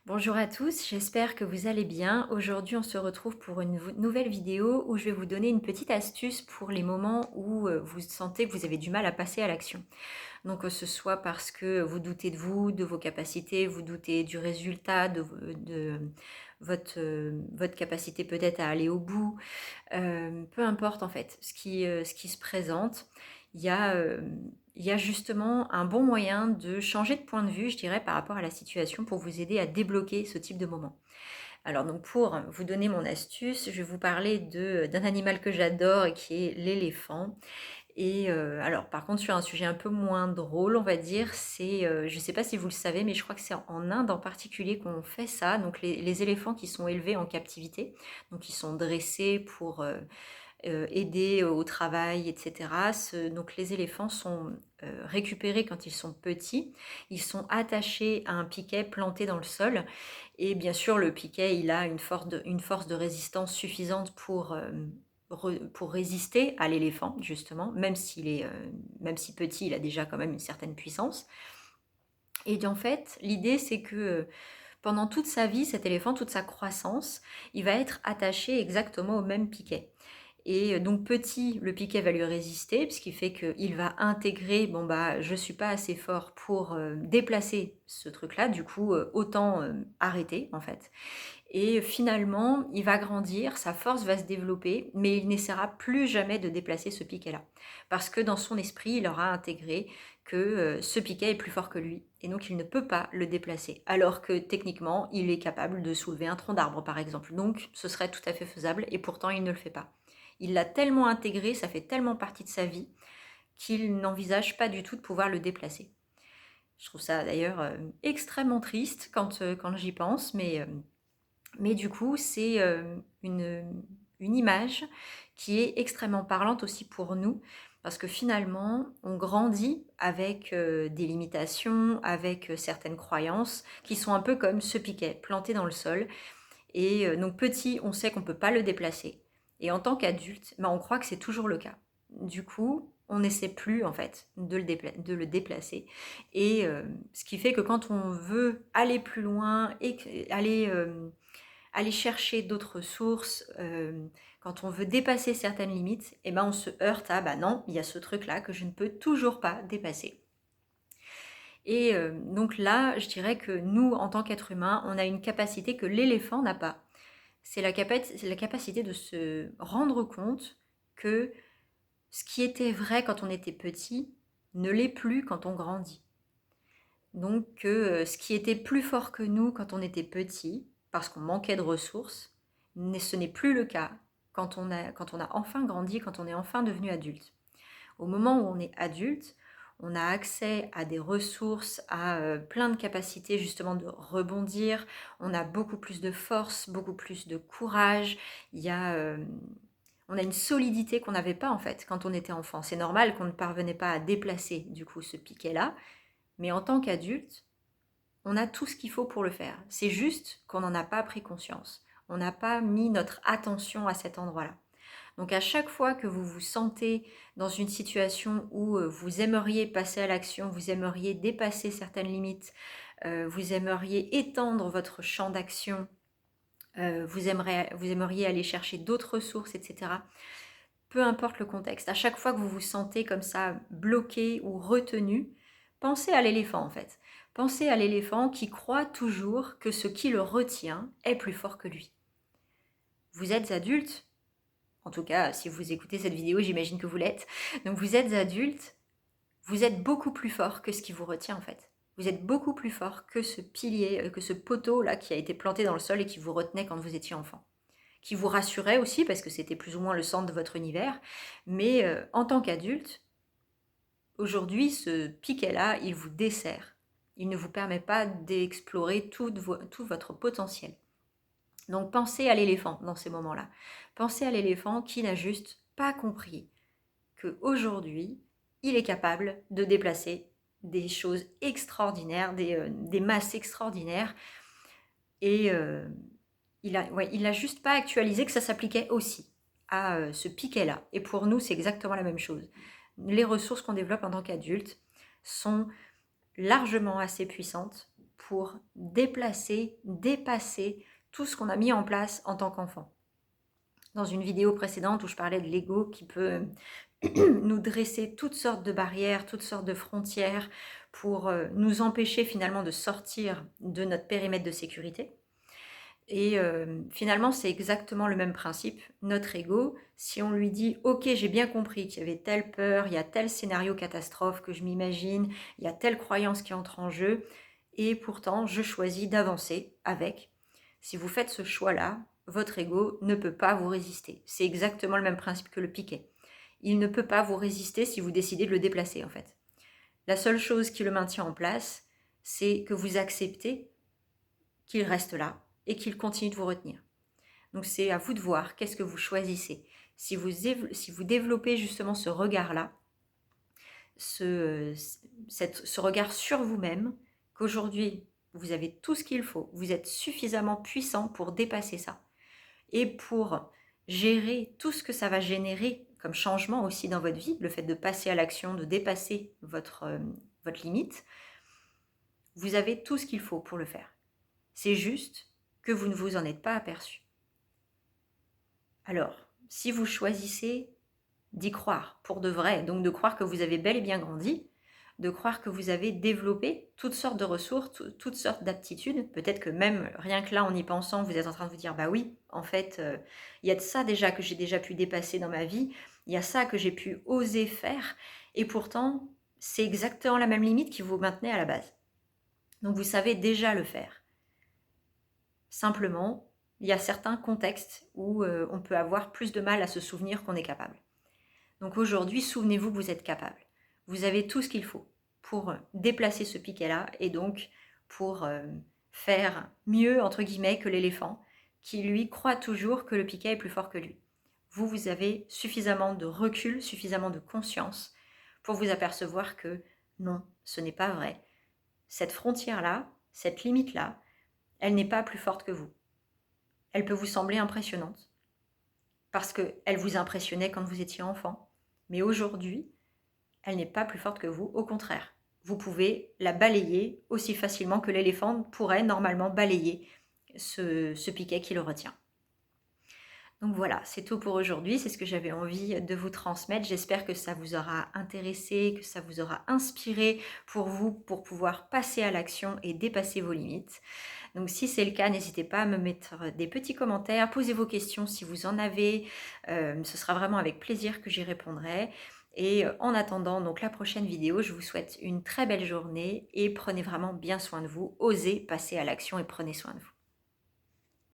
Bonjour à tous, j'espère que vous allez bien. Aujourd'hui, on se retrouve pour une nouvelle vidéo où je vais vous donner une petite astuce pour les moments où vous sentez que vous avez du mal à passer à l'action. Donc, que ce soit parce que vous doutez de vous, de vos capacités, vous doutez du résultat, de votre capacité peut-être à aller au bout, peu importe en fait ce qui se présente, il y a, il y a justement un bon moyen de changer de point de vue, je dirais, par rapport à la situation pour vous aider à débloquer ce type de moment. Alors donc pour vous donner mon astuce, je vais vous parler d'un animal que j'adore et qui est l'éléphant. Et alors par contre sur un sujet un peu moins drôle, on va dire, je ne sais pas si vous le savez, mais je crois que c'est en Inde en particulier qu'on fait ça. Donc les éléphants qui sont élevés en captivité, donc ils sont dressés pour aider au travail, etc. Donc les éléphants sont récupérés quand ils sont petits. Ils sont attachés à un piquet planté dans le sol. Et bien sûr, le piquet, il a une force de résistance suffisante pour résister à l'éléphant, justement, même si petit, il a déjà quand même une certaine puissance. Et en fait, l'idée, c'est que pendant toute sa vie, cet éléphant, toute sa croissance, il va être attaché exactement au même piquet. Et donc petit, le piquet va lui résister, ce qui fait qu'il va intégrer, bon bah je suis pas assez fort pour déplacer ce truc-là, du coup autant arrêter en fait. Et finalement, il va grandir, sa force va se développer, mais il n'essaiera plus jamais de déplacer ce piquet-là. Parce que dans son esprit, il aura intégré que ce piquet est plus fort que lui, et donc il ne peut pas le déplacer. Alors que techniquement, il est capable de soulever un tronc d'arbre, par exemple. Donc ce serait tout à fait faisable, et pourtant il ne le fait pas. Il l'a tellement intégré, ça fait tellement partie de sa vie, qu'il n'envisage pas du tout de pouvoir le déplacer. Je trouve ça d'ailleurs extrêmement triste quand j'y pense, mais du coup, c'est une image qui est extrêmement parlante aussi pour nous, parce que finalement, on grandit avec des limitations, avec certaines croyances qui sont un peu comme ce piquet planté dans le sol. Et donc petit, on sait qu'on ne peut pas le déplacer. Et en tant qu'adulte, ben, on croit que c'est toujours le cas. Du coup, on n'essaie plus en fait de le déplacer. Et ce qui fait que quand on veut aller plus loin et aller chercher d'autres sources, quand on veut dépasser certaines limites, eh ben on se heurte à bah non, il y a ce truc-là que je ne peux toujours pas dépasser. Et donc là, je dirais que nous, en tant qu'êtres humains, on a une capacité que l'éléphant n'a pas. C'est la capacité de se rendre compte que ce qui était vrai quand on était petit ne l'est plus quand on grandit. Donc que ce qui était plus fort que nous quand on était petit, parce qu'on manquait de ressources, ce n'est plus le cas quand on a enfin grandi, quand on est enfin devenu adulte. Au moment où on est adulte, on a accès à des ressources, à plein de capacités justement de rebondir, on a beaucoup plus de force, beaucoup plus de courage, on a une solidité qu'on n'avait pas en fait quand on était enfant. C'est normal qu'on ne parvenait pas à déplacer du coup ce piquet-là, mais en tant qu'adulte, on a tout ce qu'il faut pour le faire. C'est juste qu'on n'en a pas pris conscience. On n'a pas mis notre attention à cet endroit-là. Donc à chaque fois que vous vous sentez dans une situation où vous aimeriez passer à l'action, vous aimeriez dépasser certaines limites, vous aimeriez étendre votre champ d'action, vous aimeriez aller chercher d'autres ressources, etc. Peu importe le contexte, à chaque fois que vous vous sentez comme ça bloqué ou retenu, pensez à l'éléphant en fait. Pensez à l'éléphant qui croit toujours que ce qui le retient est plus fort que lui. Vous êtes adulte, en tout cas si vous écoutez cette vidéo, j'imagine que vous l'êtes. Donc vous êtes adulte, vous êtes beaucoup plus fort que ce qui vous retient en fait. Vous êtes beaucoup plus fort que ce pilier, que ce poteau là qui a été planté dans le sol et qui vous retenait quand vous étiez enfant. Qui vous rassurait aussi parce que c'était plus ou moins le centre de votre univers. Mais en tant qu'adulte, aujourd'hui, ce piquet-là, il vous dessert. Il ne vous permet pas d'explorer tout votre potentiel. Donc pensez à l'éléphant dans ces moments-là. Pensez à l'éléphant qui n'a juste pas compris qu'aujourd'hui, il est capable de déplacer des choses extraordinaires, des masses extraordinaires. Et il a juste pas actualisé que ça s'appliquait aussi à ce piquet-là. Et pour nous, c'est exactement la même chose. Les ressources qu'on développe en tant qu'adulte sont largement assez puissantes pour déplacer, dépasser tout ce qu'on a mis en place en tant qu'enfant. Dans une vidéo précédente où je parlais de l'ego qui peut nous dresser toutes sortes de barrières, toutes sortes de frontières pour nous empêcher finalement de sortir de notre périmètre de sécurité. Et finalement, c'est exactement le même principe. Notre ego, si on lui dit « Ok, j'ai bien compris qu'il y avait telle peur, il y a tel scénario catastrophe que je m'imagine, il y a telle croyance qui entre en jeu, et pourtant, je choisis d'avancer avec. » Si vous faites ce choix-là, votre ego ne peut pas vous résister. C'est exactement le même principe que le piquet. Il ne peut pas vous résister si vous décidez de le déplacer, en fait. La seule chose qui le maintient en place, c'est que vous acceptez qu'il reste là et qu'il continue de vous retenir. Donc c'est à vous de voir qu'est-ce que vous choisissez. Si vous développez justement ce regard-là, ce regard sur vous-même, qu'aujourd'hui vous avez tout ce qu'il faut, vous êtes suffisamment puissant pour dépasser ça et pour gérer tout ce que ça va générer comme changement aussi dans votre vie, le fait de passer à l'action, de dépasser votre limite, vous avez tout ce qu'il faut pour le faire. C'est juste que vous ne vous en êtes pas aperçu. Alors, si vous choisissez d'y croire pour de vrai, donc de croire que vous avez bel et bien grandi, de croire que vous avez développé toutes sortes de ressources, toutes sortes d'aptitudes, peut-être que même rien que là en y pensant, vous êtes en train de vous dire bah oui, en fait, il y a de ça déjà que j'ai déjà pu dépasser dans ma vie, il y a ça que j'ai pu oser faire, et pourtant, c'est exactement la même limite qui vous maintenait à la base. Donc vous savez déjà le faire. Simplement, il y a certains contextes où on peut avoir plus de mal à se souvenir qu'on est capable. Donc aujourd'hui, souvenez-vous que vous êtes capable. Vous avez tout ce qu'il faut pour déplacer ce piquet-là et donc pour faire mieux, entre guillemets, que l'éléphant qui, lui, croit toujours que le piquet est plus fort que lui. Vous avez suffisamment de recul, suffisamment de conscience pour vous apercevoir que non, ce n'est pas vrai. Cette frontière-là, cette limite-là, elle n'est pas plus forte que vous. Elle peut vous sembler impressionnante parce qu'elle vous impressionnait quand vous étiez enfant. Mais aujourd'hui, elle n'est pas plus forte que vous. Au contraire, vous pouvez la balayer aussi facilement que l'éléphant pourrait normalement balayer ce piquet qui le retient. Donc voilà, c'est tout pour aujourd'hui, c'est ce que j'avais envie de vous transmettre. J'espère que ça vous aura intéressé, que ça vous aura inspiré pour vous, pour pouvoir passer à l'action et dépasser vos limites. Donc si c'est le cas, n'hésitez pas à me mettre des petits commentaires, posez vos questions si vous en avez, ce sera vraiment avec plaisir que j'y répondrai. Et en attendant donc la prochaine vidéo, je vous souhaite une très belle journée et prenez vraiment bien soin de vous, osez passer à l'action et prenez soin de vous.